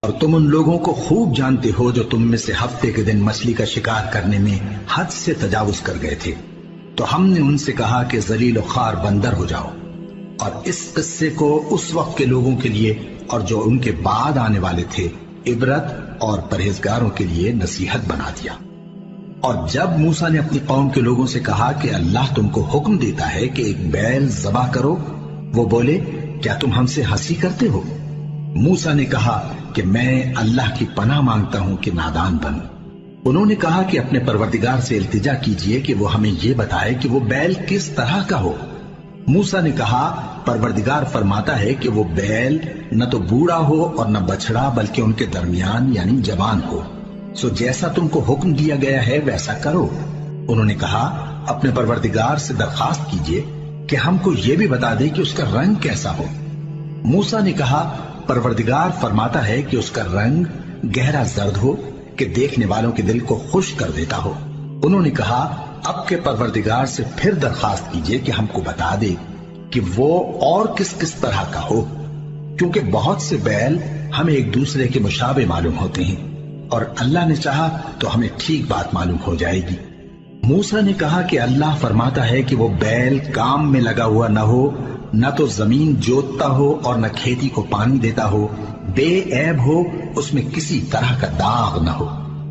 اور تم ان لوگوں کو خوب جانتے ہو جو تم میں سے ہفتے کے دن مچھلی کا شکار کرنے میں حد سے تجاوز کر گئے تھے، تو ہم نے ان سے کہا کہ ذلیل و خوار بندر ہو جاؤ، اور اس قصے کو اس وقت کے لوگوں کے لیے اور جو ان کے بعد آنے والے تھے عبرت اور پرہیزگاروں کے لیے نصیحت بنا دیا۔ اور جب موسیٰ نے اپنی قوم کے لوگوں سے کہا کہ اللہ تم کو حکم دیتا ہے کہ ایک بیل ذبح کرو، وہ بولے کیا تم ہم سے ہنسی کرتے ہو؟ موسیٰ نے کہا کہ میں اللہ کی پناہ مانگتا ہوں کہ نادان بنوں۔ انہوں نے کہا کہ اپنے پروردگار سے التجا کیجئے کہ وہ ہمیں یہ بتائے کہ وہ بیل کس طرح کا ہو۔ موسیٰ نے کہا پروردگار فرماتا ہے کہ وہ بیل نہ تو بوڑھا ہو اور نہ بچڑا بلکہ ان کے درمیان یعنی جوان ہو، سو جیسا تم کو حکم دیا گیا ہے ویسا کرو۔ انہوں نے کہا اپنے پروردگار سے درخواست کیجئے کہ ہم کو یہ بھی بتا دے کہ اس کا رنگ کیسا ہو۔ موسیٰ نے کہا پروردگار فرماتا ہے کہ اس کا رنگ گہرا زرد ہو کہ دیکھنے والوں کے دل کو خوش کر دیتا ہو۔ انہوں نے کہا اب کے پروردگار سے پھر درخواست کیجئے کہ ہم کو بتا دے کہ وہ اور کس کس طرح کا ہو، کیونکہ بہت سے بیل ہمیں ایک دوسرے کے مشابہ معلوم ہوتے ہیں، اور اللہ نے چاہا تو ہمیں ٹھیک بات معلوم ہو جائے گی۔ موسیٰ نے کہا کہ اللہ فرماتا ہے کہ وہ بیل کام میں لگا ہوا نہ ہو، نہ تو زمین جوتتا ہو اور نہ کھیتی کو پانی دیتا ہو، بے عیب ہو، اس میں کسی طرح کا داغ نہ ہو۔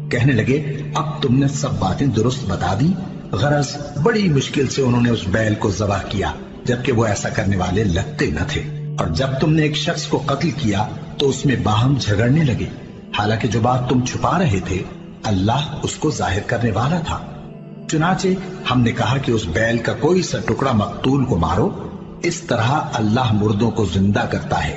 کہنے لگے اب تم نے سب باتیں درست بتا دی۔ غرض بڑی مشکل سے انہوں نے اس بیل کو ذبح کیا، جبکہ وہ ایسا کرنے والے لگتے نہ تھے۔ اور جب تم نے ایک شخص کو قتل کیا تو اس میں باہم جھگڑنے لگے، حالانکہ جو بات تم چھپا رہے تھے اللہ اس کو ظاہر کرنے والا تھا۔ چنانچہ ہم نے کہا کہ اس بیل کا کوئی سا ٹکڑا مقتول کو مارو، اس طرح اللہ مردوں کو زندہ کرتا ہے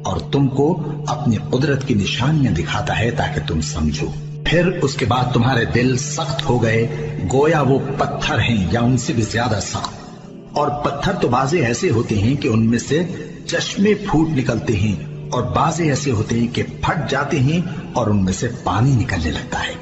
اور تم کو اپنی قدرت کی نشانیاں دکھاتا ہے تاکہ تم سمجھو۔ پھر اس کے بعد تمہارے دل سخت ہو گئے گویا وہ پتھر ہیں یا ان سے بھی زیادہ سخت، اور پتھر تو بعضے ایسے ہوتے ہیں کہ ان میں سے چشمے پھوٹ نکلتے ہیں، اور بعضے ایسے ہوتے ہیں کہ پھٹ جاتے ہیں اور ان میں سے پانی نکلنے لگتا ہے۔